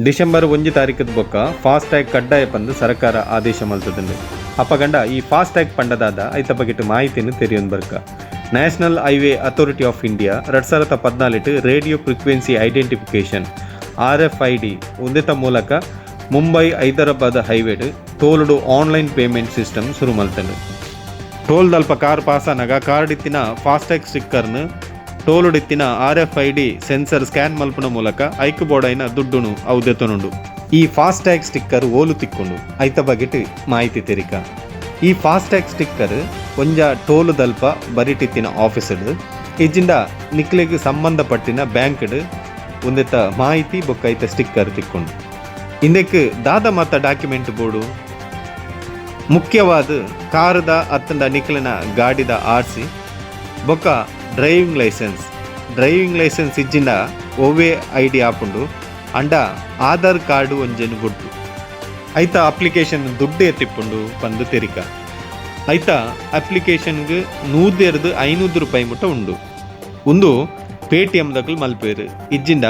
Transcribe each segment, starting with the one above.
December 1 ತಾರೀಕದ ಬೊಕ್ಕ FASTag ಕಡ್ಡಾಯ ಪಂದು ಸರ್ಕಾರ ಆದೇಶ ಮಲ್ತದಂಡು ಅಪ್ಪಗಂಡ ಈ ಫಾಸ್ಟ್ಯಾಗ್ ಪಂಡದಾದ ಐತ ಬಗೆಟ್ ಮಾಹಿತಿಯನ್ನು ತೆರೆಯೊಂದು ಬರ್ಕ national highway authority of India 2014 radio frequency identification RFID ಉಂದೆತ ಮೂಲಕ ಮುಂಬೈ ಹೈದರಾಬಾದ್ ಹೈವೇಡ್ ಟೋಲ್ಡು ಆನ್ಲೈನ್ ಪೇಮೆಂಟ್ ಸಿಸ್ಟಮ್ ಶುರು ಮಲ್ತಂಡು ಟೋಲ್ ದಲ್ಪ ಕಾರ್ ಪಾಸಾನಾಗ ಕಾರ್ಡ್ ಇತ್ತಿನ ಫಾಸ್ಟ್ಯಾಗ್ ಸ್ಟಿಕ್ಕರ್ನು ಟೋಲುಡ್ ಇತ್ತಿನ RFID ಸೆನ್ಸರ್ ಸ್ಕ್ಯಾನ್ ಮಲ್ಪನ ಮೂಲಕ ಐಕ್ ಬೋರ್ಡೈನ ದುಡ್ಡುನು ಅವು ದೆತೊನುಂಡು. ಈ ಫಾಸ್ಟ್ಯಾಗ್ ಸ್ಟಿಕ್ಕರ್ ಓಲು ತಿಕ್ಕೊಂಡು ಐತ ಬಗೆಟ್ ಮಾಹಿತಿ ತೆರಿಕ. ಈ ಫಾಸ್ಟ್ಯಾಗ್ ಸ್ಟಿಕ್ಕರ್ ಒಂಜ ಟೋಲು ದಲ್ಪ ಬರಿಟಿತ್ತಿನ ಆಫೀಸಡ್ ಇಜ್ಜಿಂದ ನಿಕ್ಲೆಗ್ ಸಂಬಂಧಪಟ್ಟಿನ ಬ್ಯಾಂಕ್ಡ್ ಒಂದೆತ್ತ ಮಾಹಿತಿ ಬೊಕ್ಕ ಐತ ಸ್ಟಿಕ್ಕರ್ ತಿಕ್ಕೊಂಡು ಇಂದಕ್ಕೆ ದಾದ ಮತ್ತ ಡಾಕ್ಯುಮೆಂಟ್ ಬೋರ್ಡು ಮುಖ್ಯವಾದ ಕಾರದ ಅತ್ತಂಡ ನಿಕ್ಲಿನ ಗಾಡಿದ ಆರ್ಸಿ ಬೊಕ್ಕ ಡ್ರೈವಿಂಗ್ ಲೈಸೆನ್ಸ್ ಇಜ್ಜಿಂಡ ಒವ್ವೆ ID ಆಪುಂಡು ಅಂಡ ಆಧಾರ್ ಕಾರ್ಡು ಒಂಜೆನು ಬುಡ್ಡು ಐತ ಅಪ್ಲಿಕೇಶನ್ ದುಡ್ಡು ಎತ್ತಿಪ್ಪುಂಡು ಪಂದು ತೆರಿಕ. ಐತ ಅಪ್ಲಿಕೇಶನ್ಗೆ 100-500 ರೂಪಾಯಿ ಮುಟ್ಟ ಉಂಡು. ಒಂದು ಪೇಟಿಎಂ ದಕ್ಕಲು ಮಲ್ಪೇರು ಇಜ್ಜಿಂಡ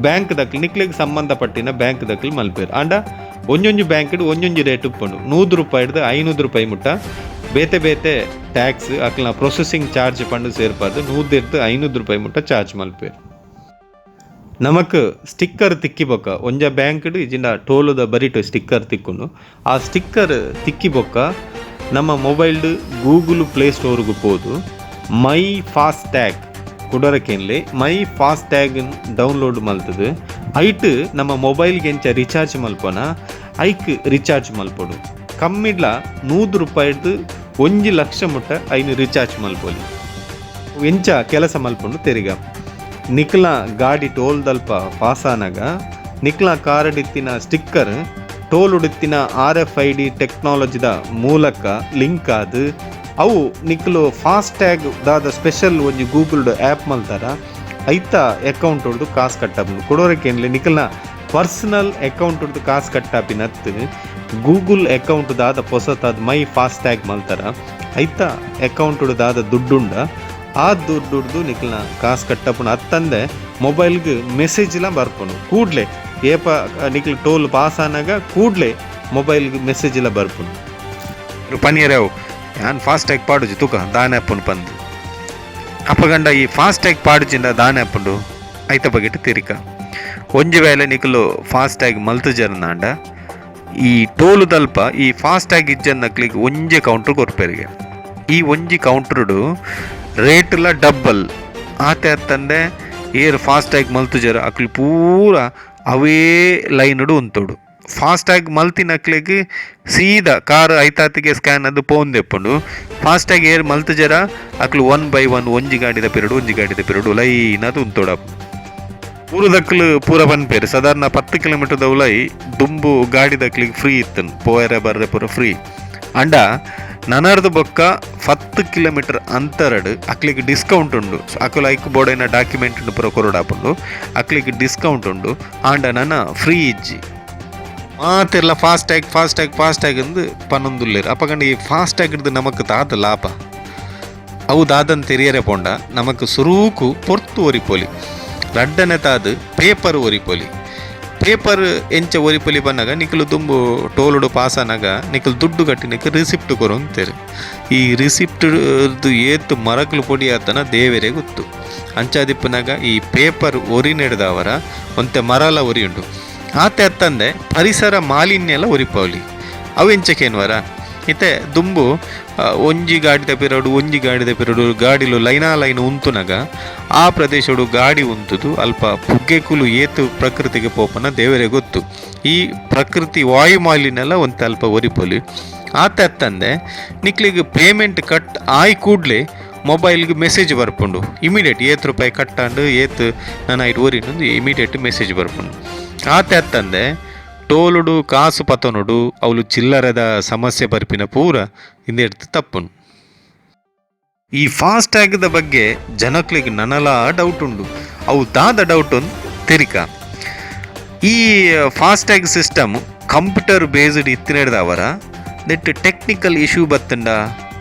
ಬ್ಯಾಂಕ್ ದಕ್ಕಲು ನಿಕ್ಲೆಗ್ ಸಂಬಂಧಪಟ್ಟಿನ ಬ್ಯಾಂಕ್ ದಕ್ಕಲು ಮಲ್ಪೇರು ಅಂಡ ಒಂಜೊಂಜು ಬ್ಯಾಂಕ್ಡ್ ಒಂಜೊಂಜು ರೇಟ್ ಉಪ್ಪುಂಡು. 100 ರೂಪಾಯಿಡ್ದು 500 ರೂಪಾಯಿ ಮುಟ್ಟ ಬೇತೆ ಬೇತೆ ಟ್ಯಾಕ್ಸ್ ಅಕ್ಲ ಪ್ರೊಸೆಸಿಂಗ್ ಚಾರ್ಜ್ ಪಂಡು ಸೇರ್ಪಾದು 100-500 ರೂಪಾಯಿ ಮುಟ್ಟ ಚಾರ್ಜ್ ಮಲ್ಪೇರು. ನಮಕ್ ಸ್ಟಿಕ್ಕರ್ ತಿಕ್ಕಿಬೊಕ್ಕ ಒಂಜ ಬ್ಯಾಂಕ್ಡ್ ಇಜಿಂದ ಟೋಲುದ ಬರಿಟು ಸ್ಟಿಕ್ಕರ್ ತಿಕ್ಕೊಂಡು ಆ ಸ್ಟಿಕ್ಕರ್ ತಿಕ್ಕಿಬೊಕ್ಕ ನಮ್ಮ ಮೊಬೈಲ್ಡ್ ಗೂಗಲ್ ಪ್ಲೇ ಸ್ಟೋರ್ಗೂ ಪೋದು ಮೈ ಫಾಸ್ಟ್ಯಾಗ್ ಕುಡರಕೆನ್ಲೆ ಮೈ ಫಾಸ್ಟ್ಯಾಗ್ ಡೌನ್ಲೋಡ್ ಮಲ್ತದು ಐಟ್ ನಮ್ಮ ಮೊಬೈಲ್ಗೆ ಎಂಚ ರಿಚಾರ್ಜ್ ಮಲ್ಪನ ಐಕ್ ರಿಚಾರ್ಜ್ ಮಲ್ಪೊಡು ಕಮ್ಮಿಡ್ಲ 100 ರೂಪಾಯಿಡ್ದು 1 ಲಕ್ಷ ಮುಟ್ಟ ಐನು ರಿಚಾರ್ಜ್ ಮಲ್ಪೊಲಿ ಎಂಚ ಕೆಲಸ ಮಲ್ಪೊಂಡು ತೆರಿಗ. ನಿಕ್ಲ ಗಾಡಿ ಟೋಲ್ ದಲ್ಪ ಪಾಸಾನಾಗ ನಿಕ್ಲ ಕಾರಡಿತ್ತಿನ ಸ್ಟಿಕ್ಕರ್ ಟೋಲ್ ಉಡಿತ್ತಿನ RFID ಟೆಕ್ನಾಲಜಿದ ಮೂಲಕ ಲಿಂಕ್ ಆದು ಅವು ನಿಕ್ಲು ಫಾಸ್ಟ್ಯಾಗ್ ದಾದ ಸ್ಪೆಷಲ್ ಒಂಜಿ ಗೂಗಲ್ಡ್ ಆ್ಯಪ್ ಮಲ್ತಾರ ಐತ ಅಕೌಂಟ್ ಹೊಡ್ದು ಕಾಸು ಕಟ್ಟಾಪುಂಡು ಕೊಡೋರಕ್ಕೇನ್ಲಿ ನಿಕ್ಲ ಪರ್ಸನಲ್ ಅಕೌಂಟ್ ಹೊಡ್ದು ಕಾಸು ಕಟ್ಟಾಪಿನತ್ತು ಗೂಗಲ್ ಅಕೌಂಟ್ ದಾದ ಪೊಸತಾದ ಮೈ ಫಾಸ್ಟ್ಯಾಗ್ ಮಲ್ತಾರ ಐತ ಅಕೌಂಟ್ ದಾದ ದುಡ್ಡುಂಡ ಆ ದುಡ್ಡು ನಿಕ್ಲನ ಕಾಸು ಕಟ್ಟಪುಣ ಅತ್ತಂದೆ ಮೊಬೈಲ್ಗೆ ಮೆಸೇಜ್ಲ ಬರ್ಪುಣು ಕೂಡಲೇ ಏಪ ನಿಕ್ಲ ಟೋಲ್ ಪಾಸ್ ಆನಾಗ ಕೂಡಲೇ ಮೊಬೈಲ್ಗೆ ಮೆಸೇಜ್ಲ ಬರ್ಪುಣು ಪನಿಯರವು ಯಾನ್ ಫಾಸ್ಟ್ಯಾಗ್ ಪಾಡುಜಿ ತುಕ ದಾನೆ ಅಪ್ಪುಂಡು ಪಂದು ಅಪ್ಪಗಂಡ ಈ ಫಾಸ್ಟ್ಯಾಗ್ ಪಾಡುಜಿಂದ ದಾನೆ ಅಪ್ಪುಂಡು ಐತ ಬಗೆಟ್ ತಿರಿಕ. ಒಂಜಿ ವೇಳೆ ನಿಕ್ಲು ಫಾಸ್ಟ್ಯಾಗ್ ಮಲ್ತುಜರ್ನಾಂಡ ಈ ಟೋಲು ದಲ್ಪ ಈ ಫಾಸ್ಟ್ಯಾಗ್ ಇಜ್ಜನ್ನಕ್ಲಿಗೆ ಒಂಜಿ ಕೌಂಟ್ರ್ ಕೊರ್ಪೆರಿಗೆ ಈ ಒಂಜಿ ಕೌಂಟ್ರುಡು ರೇಟ್ಲ ಡಬ್ಬಲ್ ಆತೆ ಅತ್ತಂದೆ ಏರ್ ಫಾಸ್ಟ್ಯಾಗ್ ಮಲ್ತುಜರ ಅಕ್ಲು ಪೂರ ಅವೇ ಲೈನ್ಡು ಉಂತೋಡು. ಫಾಸ್ಟ್ಯಾಗ್ ಮಲ್ತಿನಕ್ಲಿಗೆ ಸೀದಾ ಕಾರ್ ಐತಾತಿಗೆ ಸ್ಕ್ಯಾನ್ ಅದು ಪೋಂದೆಪ್ಪುಂಡು ಫಾಸ್ಟ್ಯಾಗ್ ಏರ್ ಮಲ್ತುಜರ ಅಕ್ಲು 1 by 1 ಒಂಜಿ ಗಾಡಿದ ಪಿರಡು ಲೈನ್ ಅದು ಉಂತೋಡ ಪೂರದಕ್ಲು ಪೂರ ಬನ್ಪೇರು ಸಾಧಾರಣ 10 ಕಿಲೋಮೀಟರ್ ದೌಲೈ ದುಂಬು ಗಾಡಿ ದಕ್ಲಿಗೆ ಫ್ರೀ ಇತ್ತನು ಪೋಯರೆ ಬರ್ರೆ ಪೂರ ಫ್ರೀ ಅಂಡ ನನರ್ದು ಬೊಕ್ಕ 10 ಕಿಲೋಮೀಟರ್ ಅಂತರಡು ಅಕ್ಲಿಗೆ ಡಿಸ್ಕೌಂಟ್ ಉಂಡು ಅಕುಲು ಐಕ್ ಬೋರ್ಡೈನ ಡಾಕ್ಯುಮೆಂಟ್ ಪೂರ ಕೊರಡಾಪುಂಡು ಅಕ್ಲಿಗೆ ಡಿಸ್ಕೌಂಟ್ ಉಂಡು ಆಂಡ ನನ್ನ ಫ್ರೀ ಇಜ್ಜಿ ಮಾತೆಲ್ಲ ಫಾಸ್ಟ್ಯಾಗ್ ಅಂದು ಪನ್ನೊಂದುಲ್ಲೇರು ಅಪ್ಪಗಂಡ ಈ ಫಾಸ್ಟ್ಯಾಗ್ದು ನಮಕ್ ದಾದ ಲಾಭ ಅವು ದಾದನ್ ತೆರಿಯರೆ ಪೋಂಡ ನಮಕ್ ಸುರೂಕು ಪೊರ್ತು ಒರಿಪೋಲಿ ರಡ್ಡನೆ ತಾದು ಪೇಪರ್ ಒರಿಪೊಲಿ ಪೇಪರ್ ಎಂಚ ಒರಿಪೊಲಿ ಬಂದಾಗ ನಿಕ್ಲು ದುಂಬು ಟೋಲುಡು ಪಾಸಾನಾಗ ನಿಕ್ಲು ದುಡ್ಡು ಕಟ್ಟಿ ನಿಕ್ಲು ರಿಸಿಪ್ಟ್ ಕೊರೊಂತೇರು ಈ ರಿಸಿಪ್ಟ್ ಏತು ಮರಕ್ಲು ಪೊಡಿ ಆತನ ದೇವರೇ ಗೊತ್ತು ಅಂಚಾದಿಪ್ಪನಾಗ ಈ ಪೇಪರ್ ಒರಿ ನೆಡ್ದವರ ಒಂತೆ ಮರಲ ಒರಿ ಉಂಡು ಆತೆ ಅತ್ತಂದೆ ಪರಿಸರ ಮಾಲಿನ್ಯ ಎಲ್ಲ ಒರಿಪವಲಿ ಅವು ಎಂಚಕೇನ್ವರ ಇತ್ತೆ ದುಂಬು ಒಂಜಿ ಗಾಡಿದ ಪಿರಡು ಗಾಡಿಲು ಲೈನ್ ಉಂತುನಗ ಆ ಪ್ರದೇಶಡು ಗಾಡಿ ಉಂತುದು ಅಲ್ಪ ಪುಗ್ಗೆಕುಲು ಏತು ಪ್ರಕೃತಿಗೆ ಪೋಪನ ದೇವರೇ ಗೊತ್ತು ಈ ಪ್ರಕೃತಿ ವಾಯು ಮಾಲಿನ್ಯ ಒಂತೆ ಅಲ್ಪ ಒರಿಪೊಲಿ ಆತ ಅತ್ತಂದೆ ನಿಕ್ಲಿಗೆ ಪೇಮೆಂಟ್ ಕಟ್ ಆಯ್ ಕೂಡಲೇ ಮೊಬೈಲ್ಗೆ ಮೆಸೇಜ್ ಬರ್ಪುಂಡು ಇಮಿಡಿಯೇಟ್ 7 ರೂಪಾಯಿ ಕಟ್ಟಾಂಡು ಏತು ನಾನು ಐದು ಓರಿನೊಂದು ಇಮಿಡಿಯೇಟ್ ಮೆಸೇಜ್ ಬರ್ಪುಂಡು ಆತ ಅತ್ತಂದೆ ಟೋಲುಡು ಕಾಸು ಪತನುಡು ಅವಳು ಚಿಲ್ಲರದ ಸಮಸ್ಯೆ ಬರ್ಪಿನ ಪೂರ ಹಿಂದೆಡ್ತು ತಪ್ಪುನು. ಈ ಫಾಸ್ಟ್ಯಾಗ್ದ ಬಗ್ಗೆ ಜನಕ್ಲಿಗೆ ನನಲ ಡೌಟ್ ಉಂಡು ಅವು ದಾದ ಡೌಟ್ ಒಂದು ತೆರಿಕ. ಈ ಫಾಸ್ಟ್ಯಾಗ್ ಸಿಸ್ಟಮ್ ಕಂಪ್ಯೂಟರ್ ಬೇಸ್ಡ್ ಇತ್ತಿನಡ್ದವರ ನೆಟ್ ಟೆಕ್ನಿಕಲ್ ಇಶ್ಯೂ ಬತ್ತಂಡ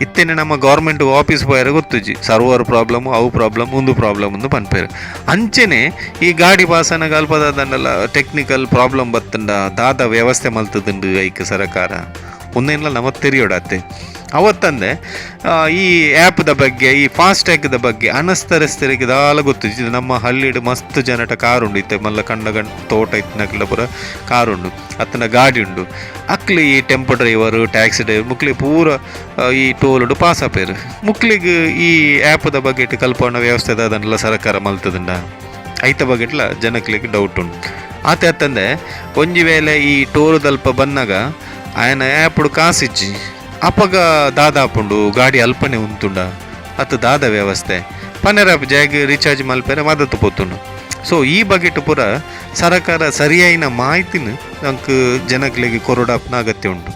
ಇತ್ತೇನೆ ನಮ್ಮ ಗೌರ್ಮೆಂಟ್ ಆಫೀಸ್ ಪೋಯಾರ ಗೊತ್ತುಜಿ ಸರ್ವರ್ ಪ್ರಾಬ್ಲಮ್ ಅವು ಪ್ರಾಬ್ಲಮ್ ಒಂದು ಪ್ರಾಬ್ಲಮ್ ಒಂದು ಪನ್ಪೇರು ಅಂಚೆನೆ ಈ ಗಾಡಿ ಪಾಸನ ಅಲ್ಪದಂಡಲ್ಲ ಟೆಕ್ನಿಕಲ್ ಪ್ರಾಬ್ಲಮ್ ಬತ್ತಂಡ ದಾದ ವ್ಯವಸ್ಥೆ ಮಲ್ತದಂಡು ಐಕ್ ಸರಕಾರ ಒಂದೇನಲ್ಲ ನಮಗೆ ತೆರಿಯೋಡತ್ತೆ ಅವತ್ತಂದೆ ಈ ಆ್ಯಪ್ದ ಬಗ್ಗೆ ಈ ಫಾಸ್ಟ್ಯಾಗ್ದ ಬಗ್ಗೆ ಅನಸ್ತರಸ್ತರಿಗೆ ದಾಲ ಗೊತ್ತಿದ್ದು ನಮ್ಮ ಹಳ್ಳಿಡ್ ಮಸ್ತ್ ಜನಟ ಕಾರುಂಡು ಇತ್ತೆ ಮಲ್ಲ ಕಂಡ ತೋಟ ಇತ್ತಿನಕ್ಲ ಪೂರ ಕಾರುಂಡು ಅತ್ತನ ಗಾಡಿ ಉಂಡು ಅಕ್ಲಿ ಈ ಟೆಂಪೋ ಡ್ರೈವರು ಟ್ಯಾಕ್ಸಿ ಡ್ರೈವರ್ ಮುಕ್ಲಿ ಪೂರ ಈ ಟೋಲ್ಡು ಪಾಸ್ ಆಪೇರು ಮುಕ್ಲಿಗೆ ಈ ಆ್ಯಪ್ದ ಬಗ್ಗೆ ಇಟ್ಟು ಕಲ್ಪನ ವ್ಯವಸ್ಥೆ ಅದನ್ನೆಲ್ಲ ಸರ್ಕಾರ ಮಲ್ತದಂಡ ಐತ ಬಗೆಟ್ಲ ಜನಕ್ಲಿಗೆ ಡೌಟ್ ಉಂಟು ಆತ ಅತ್ತಂದೆ ಒಂಜಿ ವೇಳೆ ಈ ಟೋಲ್ ದಲ್ಪ ಬಂದಾಗ ಆಯನ ಆ್ಯಪ್ಡು ಕಾಸಿಜ್ಜಿ ಅಪ್ಪಗ ದಾದ ಹಾಪುಂಡು ಗಾಡಿ ಅಲ್ಪನೆ ಉಂತುಂಡ ಅತ್ತು ದಾದ ವ್ಯವಸ್ಥೆ ಪನ್ನೆರ ಜಾಗ ರೀಚಾರ್ಜ್ ಮಲ್ಪೇರೆ ಮದತ್ತು ಪೋತುಂಡು ಸೊ ಈ ಬಗೆಟ್ ಪೂರ ಸರಕಾರ ಸರಿಯಾಯಿನ ಮಾಹಿತಿನ ನಂಗೆ ಜನಗಳಿಗೆ ಕೊರಡಾಪ್ನ ಅಗತ್ಯ ಉಂಟು.